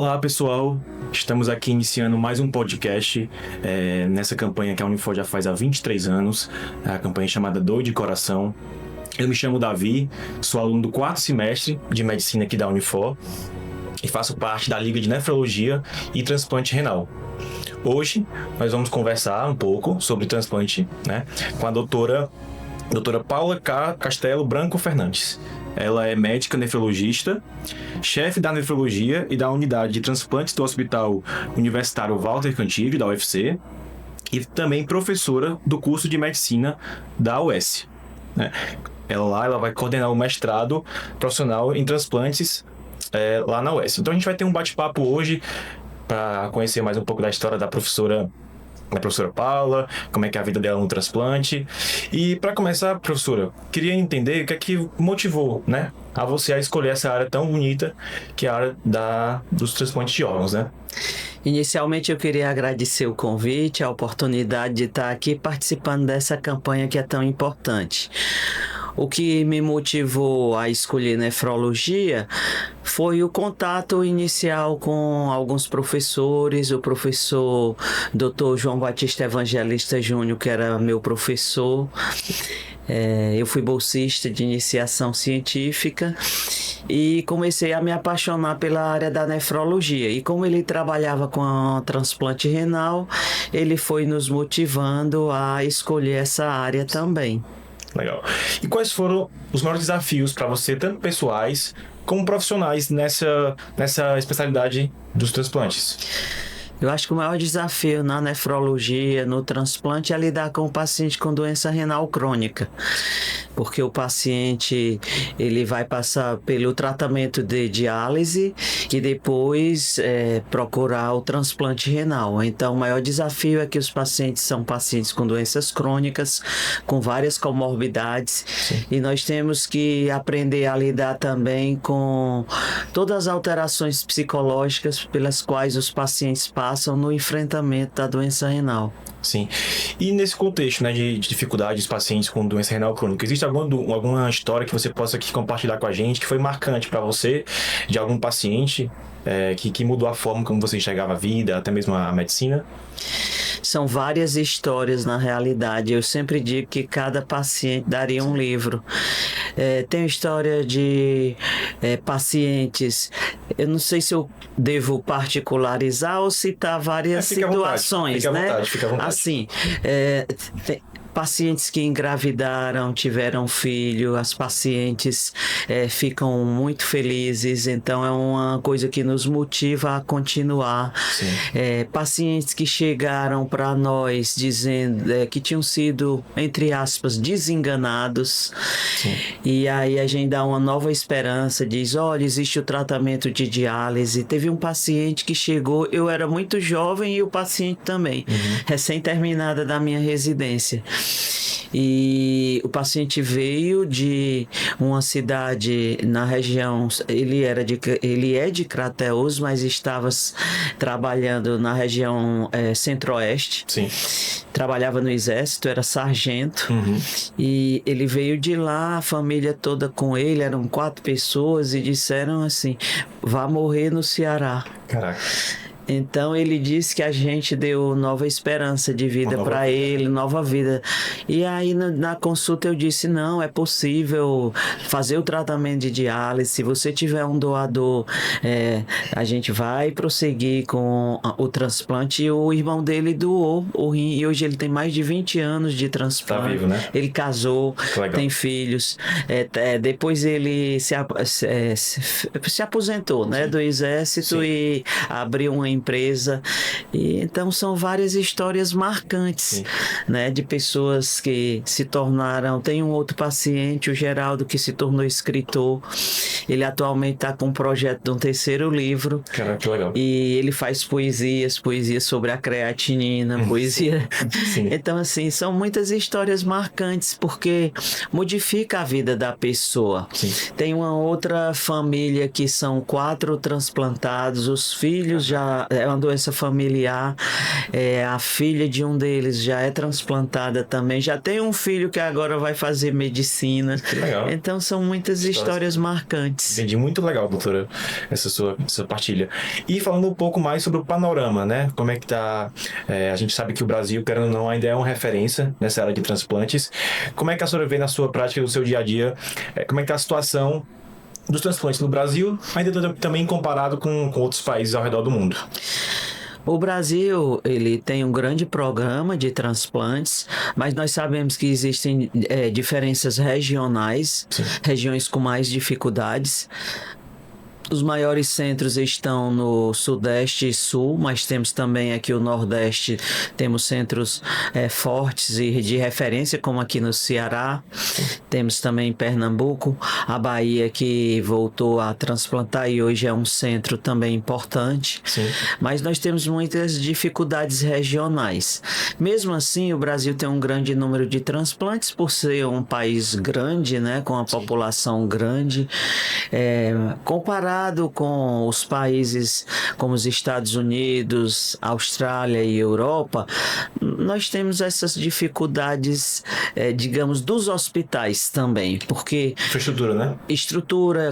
Olá pessoal, estamos aqui iniciando mais um podcast nessa campanha que a Unifor já faz há 23 anos, a campanha chamada Dor de Coração. Eu me chamo Davi, sou aluno do 4º semestre de Medicina aqui da Unifor e faço parte da Liga de Nefrologia e Transplante Renal. Hoje nós vamos conversar um pouco sobre transplante, com a doutora Paula Castelo Branco Fernandes. Ela é médica nefrologista, chefe da nefrologia e da unidade de transplantes do Hospital Universitário Walter Cantillo, da UFC, e também professora do curso de medicina da UES. Ela vai coordenar o mestrado profissional em transplantes lá na UES. Então a gente vai ter um bate-papo hoje para conhecer mais um pouco da história da professora Paula, como é que é a vida dela no transplante. E para começar, professora, queria entender o que é que motivou, a você a escolher essa área tão bonita que é a área dos transplantes de órgãos, Inicialmente eu queria agradecer o convite, a oportunidade de estar aqui participando dessa campanha que é tão importante. O que me motivou a escolher nefrologia foi o contato inicial com alguns professores, o professor Dr. João Batista Evangelista Júnior, que era meu professor. Eu fui bolsista de iniciação científica e comecei a me apaixonar pela área da nefrologia. E como ele trabalhava com transplante renal, ele foi nos motivando a escolher essa área também. Legal. E quais foram os maiores desafios para você, tanto pessoais como profissionais, nessa especialidade dos transplantes? Eu acho que o maior desafio na nefrologia, no transplante, é lidar com o paciente com doença renal crônica. Porque o paciente ele vai passar pelo tratamento de diálise e depois procurar o transplante renal. Então, o maior desafio é que os pacientes são pacientes com doenças crônicas, com várias comorbidades. Sim. E nós temos que aprender a lidar também com todas as alterações psicológicas pelas quais os pacientes passam no enfrentamento da doença renal. Sim. E nesse contexto, de dificuldades dos pacientes com doença renal crônica, existe alguma história que você possa aqui compartilhar com a gente que foi marcante para você, de algum paciente que mudou a forma como você enxergava a vida, até mesmo a medicina? São várias histórias na realidade. Eu sempre digo que cada paciente daria um livro. Tem história de pacientes. Eu não sei se eu devo particularizar ou citar várias situações, Fica à vontade. Assim, pacientes que engravidaram, tiveram filho, as pacientes ficam muito felizes, então é uma coisa que nos motiva a continuar. Pacientes que chegaram para nós dizendo que tinham sido, entre aspas, desenganados. Sim. E aí a gente dá uma nova esperança, diz, olha, existe o tratamento de diálise. Teve um paciente que chegou, eu era muito jovem e o paciente também, recém-terminada da minha residência. E o paciente veio de uma cidade na região, ele é de Crateús, mas estava trabalhando na região centro-oeste. Sim. Trabalhava no exército, era sargento. E ele veio de lá, a família toda com ele, eram 4 pessoas e disseram assim, vá morrer no Ceará. Caraca. Então ele disse que a gente deu nova esperança de vida para ele, nova vida. E aí na consulta eu disse, não, é possível fazer o tratamento de diálise. Se você tiver um doador, a gente vai prosseguir com o transplante. E o irmão dele doou o rim e hoje ele tem mais de 20 anos de transplante. Tá vivo, né? Ele casou, tem filhos. Depois ele se aposentou, do exército. Sim. E abriu uma empresa. E então são várias histórias marcantes, de pessoas que se tornaram. Tem um outro paciente, o Geraldo, que se tornou escritor. Ele atualmente está com um projeto de um 3º livro. Caraca, que legal. E ele faz poesias sobre a creatinina, poesia. Então, assim, são muitas histórias marcantes, porque modifica a vida da pessoa. Sim. Tem uma outra família que são 4 transplantados, os filhos já é uma doença familiar. A filha de um deles já é transplantada também. Já tem um filho que agora vai fazer medicina. Que legal. Então são muitas histórias marcantes. Entendi, muito legal, doutora, essa sua partilha. E falando um pouco mais sobre o panorama, né? Como é que tá? A gente sabe que o Brasil, querendo ou não, ainda é uma referência nessa área de transplantes. Como é que a senhora vê na sua prática, no seu dia a dia, como é que tá a situação dos transplantes no Brasil, ainda também comparado com outros países ao redor do mundo? O Brasil, ele tem um grande programa de transplantes, mas nós sabemos que existem diferenças regionais, Sim. regiões com mais dificuldades. Os maiores centros estão no Sudeste e Sul, mas temos também aqui o Nordeste, temos centros fortes e de referência, como aqui no Ceará. Temos também em Pernambuco, a Bahia, que voltou a transplantar e hoje é um centro também importante. Sim. Mas nós temos muitas dificuldades regionais. Mesmo assim, o Brasil tem um grande número de transplantes por ser um país grande, né, com a população grande. Comparado com os países como os Estados Unidos, Austrália e Europa, nós temos essas dificuldades, digamos, dos hospitais também, porque... Infraestrutura, né? Estrutura,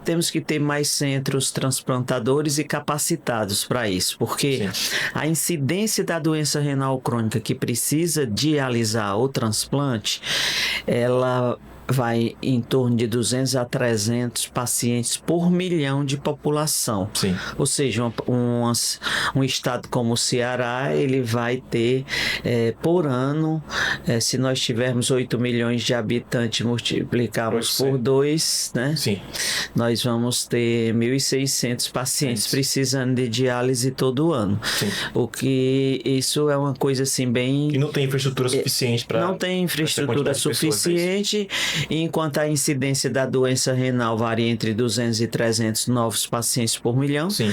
temos que ter mais centros transplantadores e capacitados para isso, porque Sim. a incidência da doença renal crônica que precisa dialisar o transplante, ela vai em torno de 200 a 300 pacientes por milhão de população. Sim. Ou seja, um estado como o Ceará, ele vai ter por ano, se nós tivermos 8 milhões de habitantes, multiplicarmos por 2, né? Sim. Nós vamos ter 1.600 pacientes precisando de diálise todo ano. Sim. O que isso é uma coisa assim bem... E não tem infraestrutura suficiente para... Não tem infraestrutura suficiente. Enquanto a incidência da doença renal varia entre 200 e 300 novos pacientes por milhão, Sim.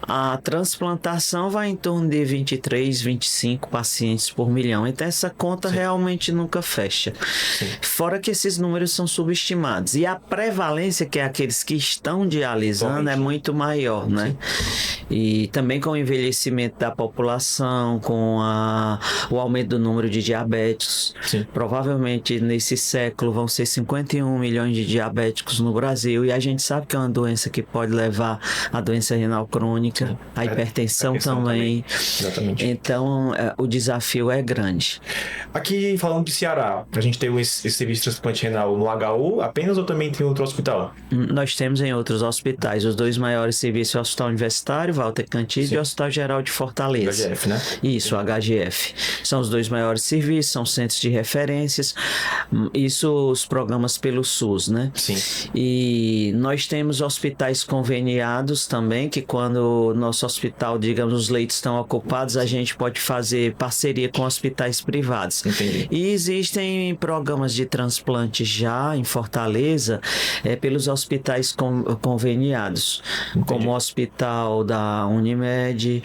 a transplantação vai em torno de 23, 25 pacientes por milhão. Então essa conta realmente nunca fecha. Sim. Fora que esses números são subestimados. E a prevalência, que é aqueles que estão dialisando, é muito maior, né? E também com o envelhecimento da população, com o aumento do número de diabéticos. Sim. Provavelmente nesse século vão ser 51 milhões de diabéticos no Brasil, e a gente sabe que é uma doença que pode levar à doença renal crônica, à hipertensão também. Exatamente. Então, o desafio é grande. Aqui, falando de Ceará, a gente tem esse serviço de transplante renal no HU apenas, ou também tem outro hospital? Nós temos em outros hospitais. Os dois maiores serviços é o Hospital Universitário, Walter Cantídio, e o Hospital Geral de Fortaleza. HGF, né? Isso, HGF. São os dois maiores serviços, são centros de referências. Isso, os programas pelo SUS, né? Sim. E nós temos hospitais conveniados também, que quando o nosso hospital, digamos, os leitos estão ocupados, a gente pode fazer parceria com hospitais privados. Entendi. E existem programas de transplante já em Fortaleza, pelos hospitais conveniados, como o Hospital da Unimed,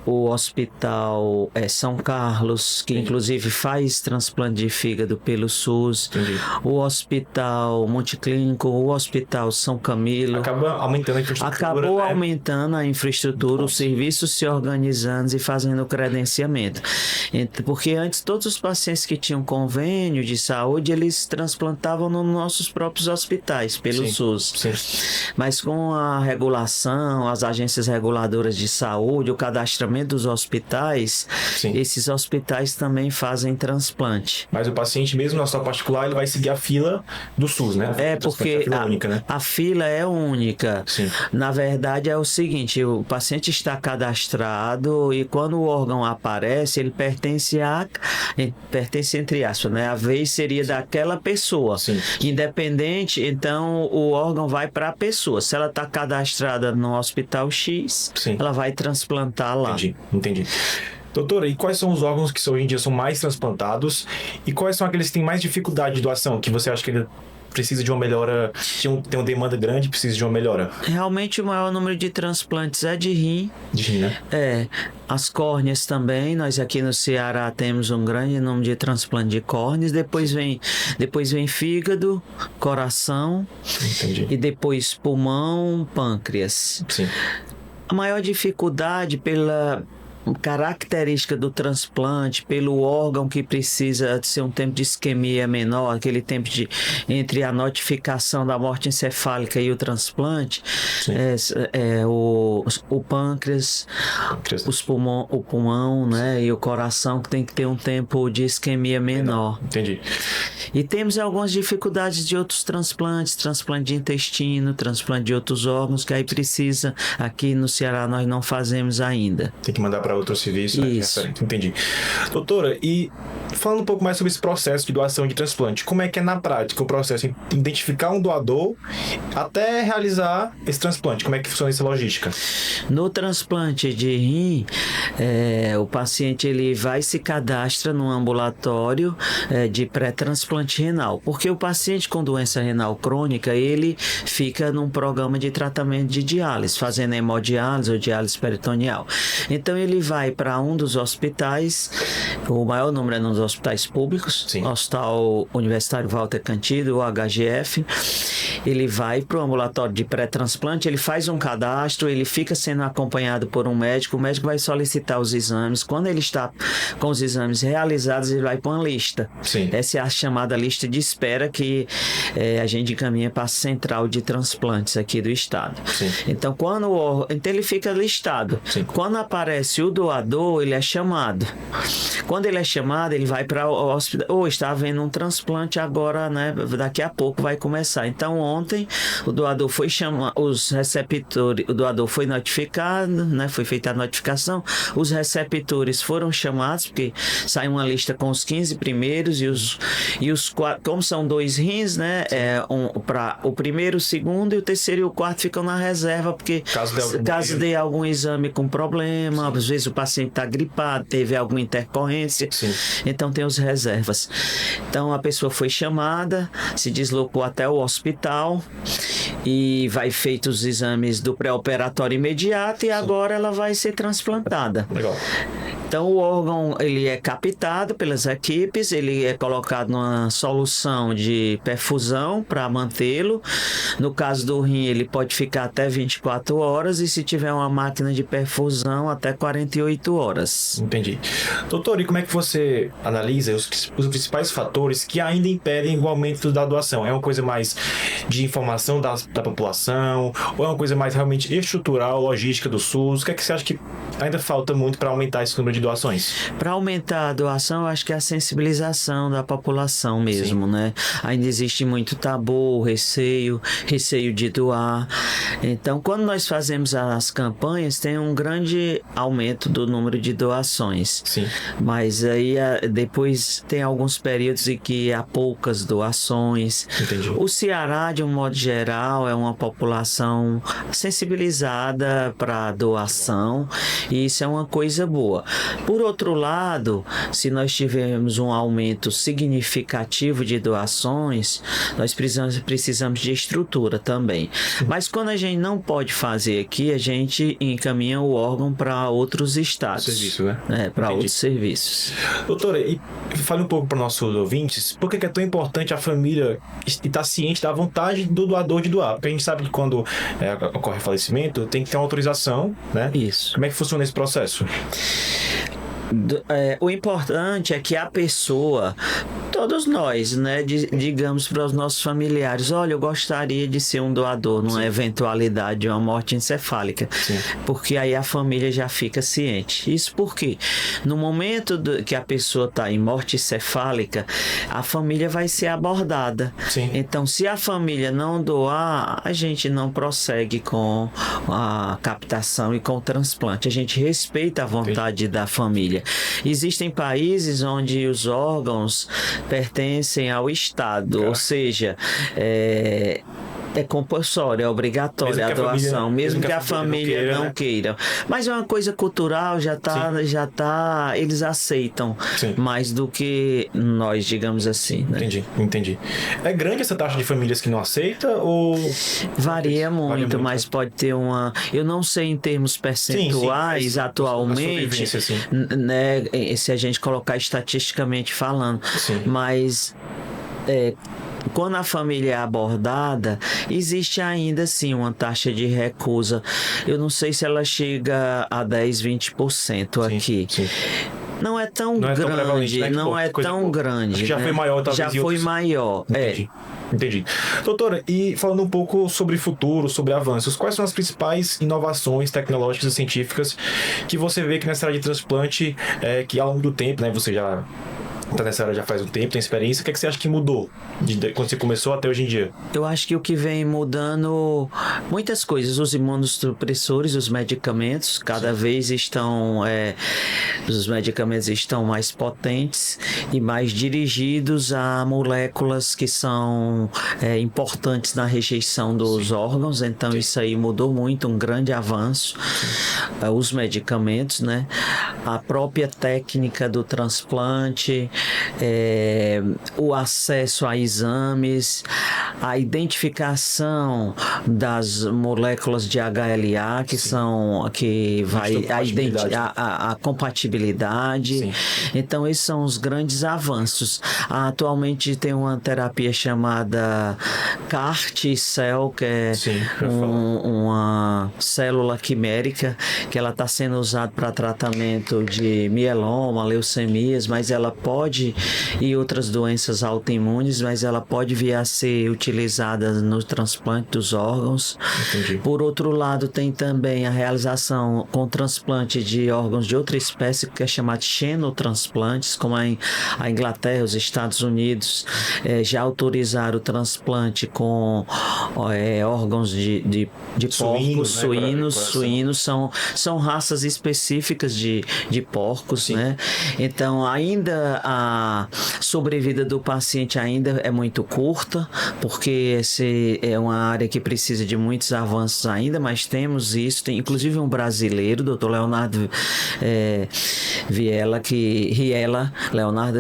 o Hospital São Carlos, que inclusive faz transplante de fígado pelo SUS, o Hospital Multiclínico, o Hospital São Camilo. Acaba aumentando a infraestrutura. Acabou aumentando a infraestrutura, os serviços se organizando e fazendo o credenciamento. Porque antes todos os pacientes que tinham convênio de saúde, eles transplantavam nos nossos próprios hospitais, pelo SUS. Sim. Mas com a regulação, as agências reguladoras de saúde, o cadastramento dos hospitais, esses hospitais também fazem transplante. Mas o paciente, mesmo no hospital particular, ele vai seguir a fila do SUS, né? Porque a fila é única. Sim. Na verdade, é o seguinte, o paciente está cadastrado e quando o órgão aparece, ele pertence entre aspas, né? A vez seria daquela pessoa. Sim. Independente, então o órgão vai para a pessoa. Se ela está cadastrada no Hospital X, ela vai transplantar lá. Entendi. Doutora, e quais são os órgãos que hoje em dia são mais transplantados e quais são aqueles que têm mais dificuldade de doação, que você acha que ele precisa de uma melhora, tem uma demanda grande, precisa de uma melhora? Realmente o maior número de transplantes é de rim. De rim, né? As córneas também, nós aqui no Ceará temos um grande número de transplante de córneas, depois vem fígado, coração. Entendi. E depois pulmão, pâncreas. Sim. A maior dificuldade pela característica do transplante, pelo órgão que precisa ser um tempo de isquemia menor, aquele tempo entre a notificação da morte encefálica e o transplante, o pâncreas, o pulmão, né, e o coração, que tem que ter um tempo de isquemia menor. Entendi. E temos algumas dificuldades de outros transplantes, transplante de intestino, transplante de outros órgãos, que aí precisa, aqui no Ceará nós não fazemos ainda. Tem que mandar para outro serviço. Isso. Entendi. Doutora, e falando um pouco mais sobre esse processo de doação de transplante, como é que é na prática o processo de identificar um doador até realizar esse transplante? Como é que funciona essa logística? No transplante de rim, o paciente ele vai e se cadastra no ambulatório de pré-transplante renal, porque o paciente com doença renal crônica, ele fica num programa de tratamento de diálise, fazendo hemodiálise ou diálise peritoneal. Então ele vai para um dos hospitais, o maior número é nos hospitais públicos, Sim. o Hospital Universitário Walter Cantido, o HGF. Ele vai para o ambulatório de pré-transplante, ele faz um cadastro, ele fica sendo acompanhado por um médico, o médico vai solicitar os exames. Quando ele está com os exames realizados, ele vai para uma lista. Sim. Essa é a chamada lista de espera que a gente encaminha para a central de transplantes aqui do estado. Sim. Então, então ele fica listado. Sim. Quando aparece o doador, ele é chamado. Quando ele é chamado, ele vai para o hospital. Está havendo um transplante agora, né? Daqui a pouco vai começar. Então, ontem, o doador foi chamado, os receptores, o doador foi notificado, né? Foi feita a notificação, os receptores foram chamados, porque sai uma lista com os 15 primeiros e os quatro, como são 2 rins, né? Para o primeiro, o segundo e o terceiro e o quarto ficam na reserva, porque caso dê algum exame com problema, às vezes o paciente está gripado, teve alguma intercorrência, Sim. Então tem os reservas. Então a pessoa foi chamada, se deslocou até o hospital e vai feitos os exames do pré-operatório imediato e agora ela vai ser transplantada. Legal. Então o órgão ele é captado pelas equipes, ele é colocado numa solução de perfusão para mantê-lo. No caso do rim, ele pode ficar até 24 horas e se tiver uma máquina de perfusão, até 48 horas. Entendi. Doutor, e como é que você analisa os principais fatores que ainda impedem o aumento da doação? É uma coisa mais de informação da população ou é uma coisa mais realmente estrutural, logística do SUS? O que é que você acha que ainda falta muito para aumentar esse número de doações? Para aumentar a doação, eu acho que é a sensibilização da população mesmo, Sim. né? Ainda existe muito tabu, receio de doar. Então, quando nós fazemos as campanhas, tem um grande aumento do número de doações. Sim. Mas aí depois tem alguns períodos em que há poucas doações. Entendi. O Ceará, de um modo geral, é uma população sensibilizada para doação e isso é uma coisa boa. Por outro lado, se nós tivermos um aumento significativo de doações, nós precisamos de estrutura também. Mas quando a gente não pode fazer aqui, a gente encaminha o órgão para outros estados. Serviço, né? Para outros serviços. Doutora, e fale um pouco para nossos ouvintes, por que é tão importante a família estar ciente da vontade do doador de doar? Porque a gente sabe que quando ocorre falecimento, tem que ter uma autorização, né? Isso. Como é que funciona esse processo? O importante é que a pessoa, todos nós, né, digamos para os nossos familiares, olha, eu gostaria de ser um doador numa eventualidade de uma morte encefálica. Sim. Porque aí a família já fica ciente. Isso porque no momento que a pessoa está em morte encefálica, a família vai ser abordada. Sim. Então, se a família não doar, a gente não prossegue com a captação e com o transplante. A gente respeita a vontade da família. Existem países onde os órgãos pertencem ao Estado, ou seja, é compulsório, é obrigatória a doação, mesmo que a família não queira. Mas é uma coisa cultural, já tá, eles aceitam. Sim. Mais do que nós, digamos assim. Né? Entendi. É grande essa taxa de famílias que não aceita ou... Varia muito, mas pode ter uma... Eu não sei em termos percentuais atualmente, né, se a gente colocar estatisticamente falando, mas quando a família é abordada, existe ainda sim uma taxa de recusa. Eu não sei se ela chega a 10, 20% aqui. Sim. Não é tão Não é tão prevalente, grande, né? não é tão grande. Acho que já né? foi maior, talvez. Já foi maior. Entendi. Doutora, e falando um pouco sobre futuro, sobre avanços, quais são as principais inovações tecnológicas e científicas que você vê que nessa área de transplante, que ao longo do tempo, né, você já está nessa área já faz um tempo, tem experiência, o que é que você acha que mudou de quando você começou até hoje em dia? Eu acho que o que vem mudando muitas coisas, os imunossupressores, os medicamentos, cada vez estão, os medicamentos estão mais potentes e mais dirigidos a moléculas que são importantes na rejeição dos órgãos, então isso aí mudou muito, um grande avanço. Os medicamentos, né? A própria técnica do transplante, o acesso a exames, a identificação das moléculas de HLA que vai a compatibilidade. Sim. Então esses são os grandes avanços. Atualmente tem uma terapia chamada CAR-T-cell, que é uma célula quimérica que ela está sendo usada para tratamento de mieloma, leucemias, mas ela pode, e outras doenças autoimunes, mas ela pode vir a ser utilizada no transplante dos órgãos. Entendi. Por outro lado, tem também a realização com transplante de órgãos de outra espécie, que é chamado xenotransplantes, como a Inglaterra, os Estados Unidos já autorizaram o transplante com órgãos de porcos, suínos, são raças específicas de porcos, né? Então, ainda a sobrevida do paciente ainda é muito curta, porque esse é uma área que precisa de muitos avanços ainda, mas temos isso, tem inclusive um brasileiro, Dr. Leonardo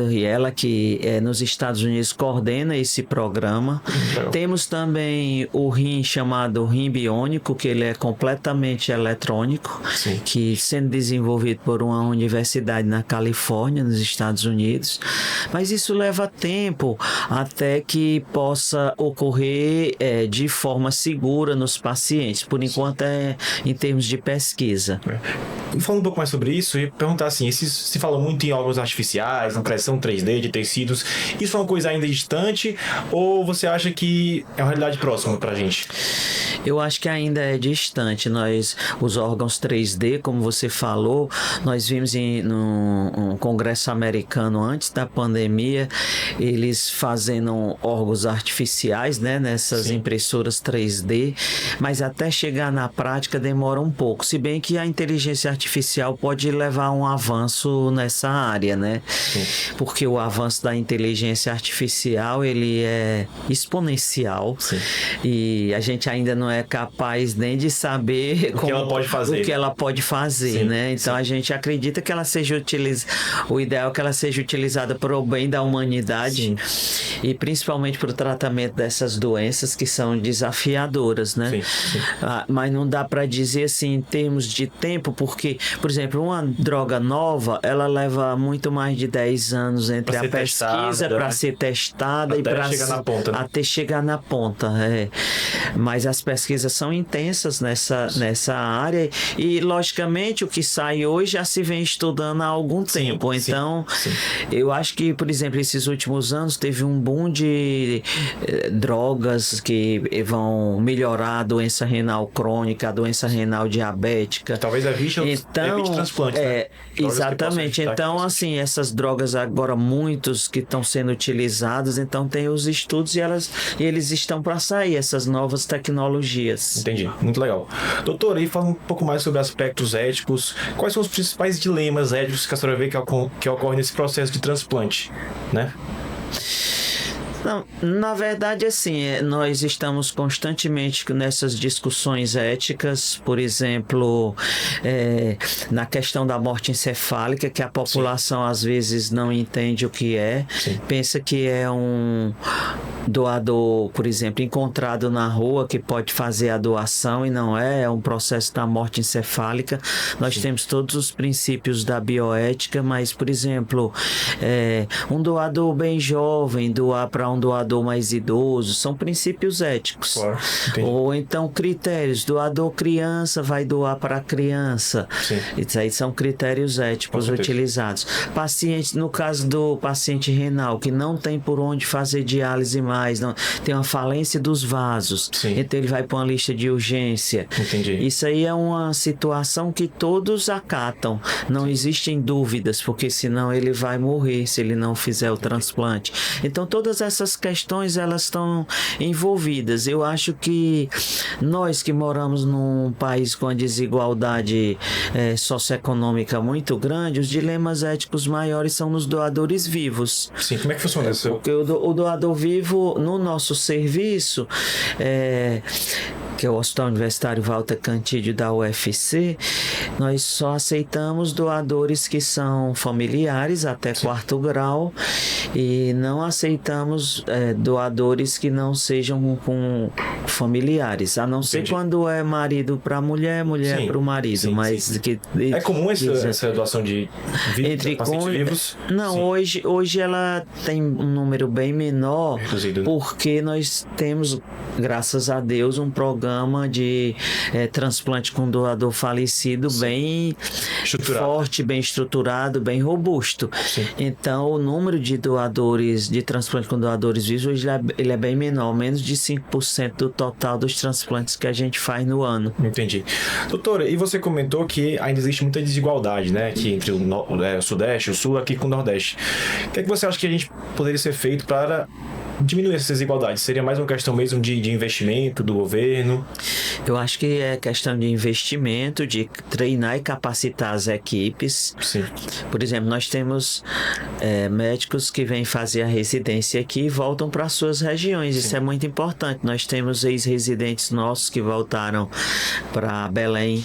Riela, que nos Estados Unidos coordena esse programa. Temos também o rim chamado rim biônico, que ele é completamente eletrônico, que sendo desenvolvido por uma universidade na Califórnia, nos Estados Unidos, mas isso leva tempo até que possa ocorrer de forma segura nos pacientes, por enquanto em termos de pesquisa. Falando um pouco mais sobre isso, eu ia perguntar assim, se fala muito em órgãos artificiais, na impressão 3D de tecidos, isso é uma coisa ainda distante ou você acha que é uma realidade próxima pra gente? Eu acho que ainda é distante. Os órgãos 3D, como você falou, nós vimos num congresso americano antes da pandemia, eles fazendo órgãos artificiais, né, nessas impressoras 3D, mas até chegar na prática demora um pouco, se bem que a inteligência artificial pode levar a um avanço nessa área, né? Porque o avanço da inteligência artificial, ele é exponencial. E a gente ainda não é capaz nem de saber o que ela pode fazer, né? Então a gente acredita que ela seja utilizada, o ideal é que ela seja utilizada para o bem da humanidade e principalmente para o tratamento dessas doenças que são desafiadodoras, né? Mas não dá para dizer assim em termos de tempo, porque, por exemplo, uma droga nova, ela leva muito mais de 10 anos entre a pesquisa para ser testada e para chegar na ponta, né? Até chegar na ponta. Mas as pesquisas são intensas nessa área e, logicamente, o que sai hoje já se vem estudando há algum tempo. Então, eu acho que, por exemplo, esses últimos anos teve um boom de drogas que vão melhorar a doença renal crônica, a doença renal diabética. Talvez evite transplante, né? Exatamente. Então, assim, essas drogas agora, muitos que estão sendo utilizados, então tem os estudos e eles estão para sair, essas novas tecnologias. Entendi, muito legal. Doutor, aí fala um pouco mais sobre aspectos éticos. Quais são os principais dilemas éticos que a senhora vê que ocorrem nesse processo de transplante, né? Não, na verdade, assim, nós estamos constantemente nessas discussões éticas, por exemplo, na questão da morte encefálica, que a população às vezes não entende o que é, pensa que é doador, por exemplo, encontrado na rua que pode fazer a doação e não é um processo da morte encefálica. Nós temos todos os princípios da bioética, mas, por exemplo, um doador bem jovem doar para um doador mais idoso, são princípios éticos. Claro, ou então critérios, doador criança vai doar para a criança. Sim. Isso aí são critérios éticos utilizados. Paciente, no caso do paciente renal, que não tem por onde fazer diálise mais, não, tem uma falência dos vasos, Sim. então ele vai para uma lista de urgência. Entendi. Isso aí é uma situação que todos acatam, não existem dúvidas, porque senão ele vai morrer se ele não fizer o transplante. Então todas essas questões, elas estão envolvidas. Eu acho que nós que moramos num país com a desigualdade socioeconômica muito grande, os dilemas éticos maiores são nos doadores vivos. Sim, como é que funciona isso? Porque o doador vivo, no nosso serviço, que é o Hospital Universitário Walter Cantídio da UFC, nós só aceitamos doadores que são familiares até 4º grau e não aceitamos doadores que não sejam com familiares, a não ser quando é marido para mulher para o marido. Sim, mas sim. Que é comum essa doação de pacientes vivos? Não, hoje ela tem um número bem menor, reduzido, né? Porque nós temos, graças a Deus, um programa de transplante com doador falecido bem forte, bem estruturado, bem robusto. Sim. Então, o número de doadores, de transplante com doadores vivos, hoje ele é bem menor, menos de 5% do total dos transplantes que a gente faz no ano. Entendi. Doutora, e você comentou que ainda existe muita desigualdade, né, aqui entre o Sudeste, o Sul, aqui com o Nordeste. O que é que você acha que a gente poderia ser feito para diminuir essas desigualdades? Seria mais uma questão mesmo de investimento do governo? Eu acho que é questão de investimento, de treinar e capacitar as equipes. Sim. Por exemplo, nós temos médicos que vêm fazer a residência aqui e voltam para suas regiões. Sim. Isso é muito importante. Nós temos ex-residentes nossos que voltaram para Belém,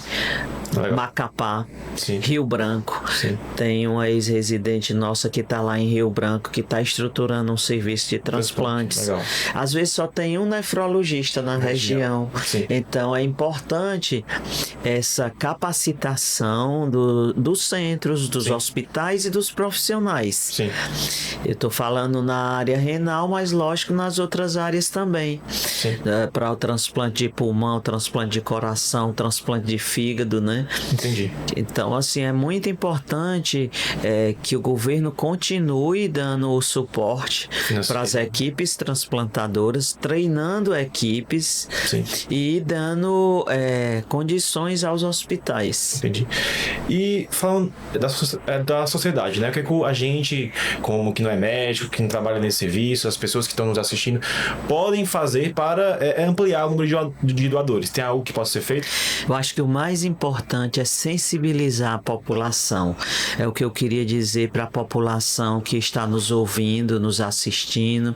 Macapá, Sim. Rio Branco. Sim. Tem uma ex-residente nossa que está lá em Rio Branco, que está estruturando um serviço de transplantes. Legal. Às vezes só tem um nefrologista na região. Sim. Então é importante essa capacitação dos centros, dos Sim. hospitais e dos profissionais. Sim. Eu estou falando na área renal, mas lógico nas outras áreas também. Para o transplante de pulmão, transplante de coração, transplante de fígado, né? Entendi. Então, assim, é muito importante que o governo continue dando o suporte para as equipes transplantadoras, treinando equipes. Sim. E dando condições aos hospitais. Entendi. E falando da sociedade, né? O que é que a gente, como que não é médico, que não trabalha nesse serviço, as pessoas que estão nos assistindo, podem fazer para ampliar o número de doadores? Tem algo que possa ser feito? Eu acho que o mais importante é sensibilizar a população. É o que eu queria dizer para a população que está nos ouvindo, nos assistindo,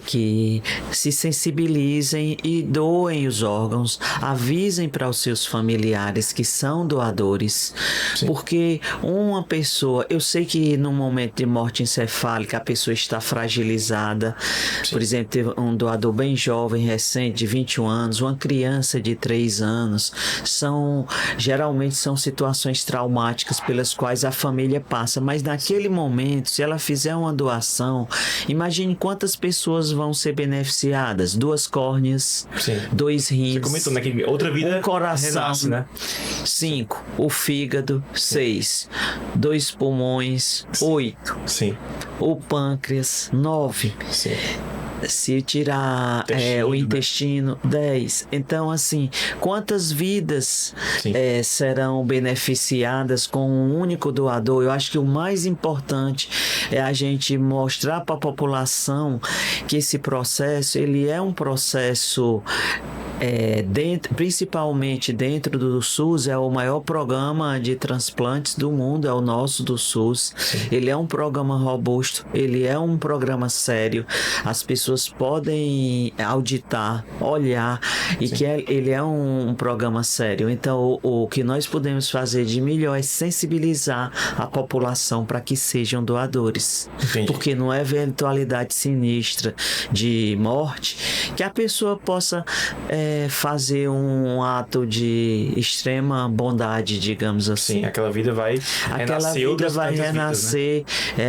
que se sensibilizem e doem os órgãos, avisem para os seus familiares que são doadores. Sim. Porque uma pessoa, eu sei que no momento de morte encefálica a pessoa está fragilizada. Sim. Por exemplo, teve um doador bem jovem, recente, de 21 anos, uma criança de 3 anos. Geralmente são situações traumáticas pelas quais a família passa, mas naquele momento, se ela fizer uma doação, imagine quantas pessoas vão ser beneficiadas. 2 córneas, Sim. 2 rins. Você comentou, né, que outra vida um coração, renasce, né? 5, o fígado, 6, 2 pulmões, 8, Sim. o pâncreas, 9. Sim. Se tirar o intestino, 10. Então, assim, quantas vidas serão beneficiadas com um único doador? Eu acho que o mais importante é a gente mostrar para a população que esse processo, ele é um processo principalmente dentro do SUS, é o maior programa de transplantes do mundo, é o nosso do SUS. Sim. Ele é um programa robusto, ele é um programa sério, as pessoas podem auditar, olhar, e que ele é um programa sério. Então, o que nós podemos fazer de melhor é sensibilizar a população para que sejam doadores. Entendi. Porque não é eventualidade sinistra de morte que a pessoa possa fazer um ato de extrema bondade, digamos assim. Sim, aquela vida vai renascer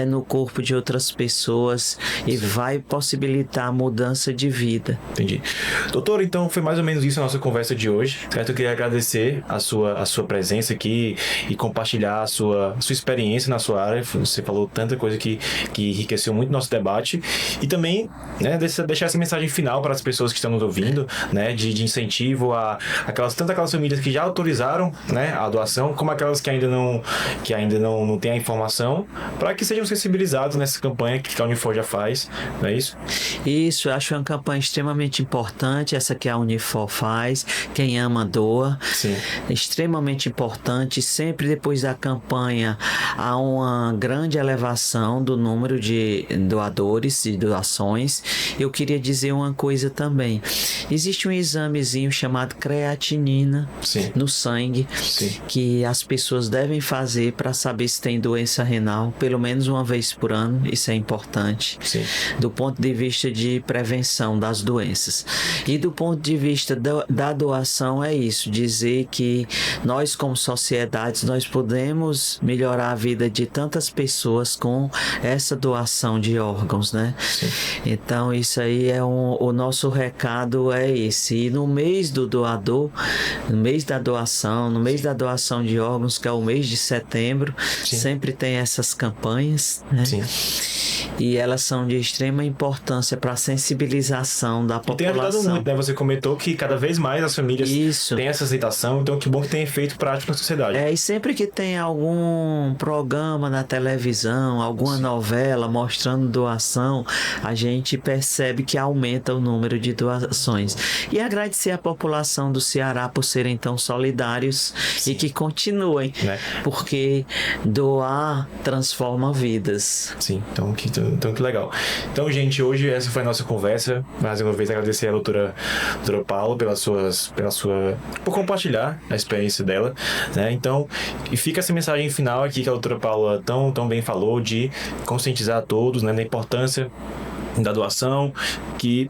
no corpo de outras pessoas e vai possibilitar a mudança de vida. Entendi. Doutor, então foi mais ou menos isso a nossa conversa de hoje, certo? Eu queria agradecer a sua presença aqui e compartilhar a sua experiência na sua área. Você falou tanta coisa que enriqueceu muito nosso debate e também, né, deixar essa mensagem final para as pessoas que estão nos ouvindo, né, de incentivo tanto aquelas famílias que já autorizaram, né, a doação, como aquelas que ainda não têm a informação, para que sejam sensibilizados nessa campanha que a Unifor já faz, não é isso? Isso, eu acho uma campanha extremamente importante, essa que a Unifor faz, quem ama doa. Sim. Extremamente importante, sempre depois da campanha há uma grande elevação do número de doadores e doações. Eu queria dizer uma coisa também, existe um examezinho chamado creatinina Sim. no sangue Sim. que as pessoas devem fazer para saber se tem doença renal, pelo menos uma vez por ano, isso é importante. Sim. Do ponto de vista de prevenção das doenças. E do ponto de vista da doação é isso, dizer que nós como sociedades, nós podemos melhorar a vida de tantas pessoas com essa doação de órgãos, né? Sim. Então isso aí o nosso recado é esse. E no mês do doador, no mês da doação, no mês da doação de órgãos, que é o mês de setembro, Sim. sempre tem essas campanhas, né? Sim. E elas são de extrema importância para a sensibilização da população. E tem ajudado muito, né? Você comentou que cada vez mais as famílias têm essa aceitação, então que bom que tem efeito prático na sociedade. E sempre que tem algum programa na televisão, alguma Sim. novela mostrando doação, a gente percebe que aumenta o número de doações. E agradecer à população do Ceará por serem tão solidários Sim. e que continuem, né? Porque doar transforma vidas. Sim, então que legal. Então, gente, hoje essa foi a nossa conversa. Mais uma vez agradecer a doutora Paula por compartilhar a experiência dela, né? Então, e fica essa mensagem final aqui que a doutora Paula tão bem falou, de conscientizar a todos, né, da importância da doação,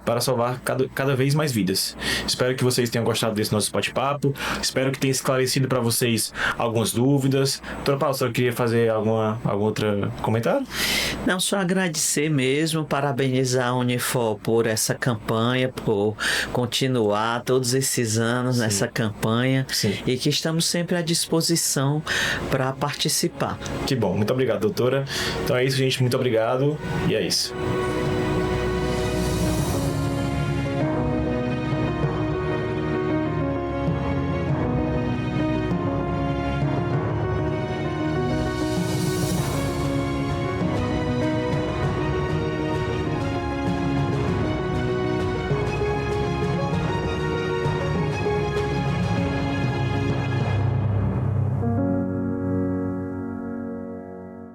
para salvar cada vez mais vidas. Espero que vocês tenham gostado desse nosso bate-papo, espero que tenha esclarecido para vocês algumas dúvidas. Doutora Paula, você queria fazer algum outro comentário? Não, só agradecer mesmo, parabenizar a Unifor por essa campanha, por continuar todos esses anos Sim. nessa campanha Sim. e que estamos sempre à disposição para participar. Que bom, muito obrigado, doutora. Então é isso, gente, muito obrigado e é isso.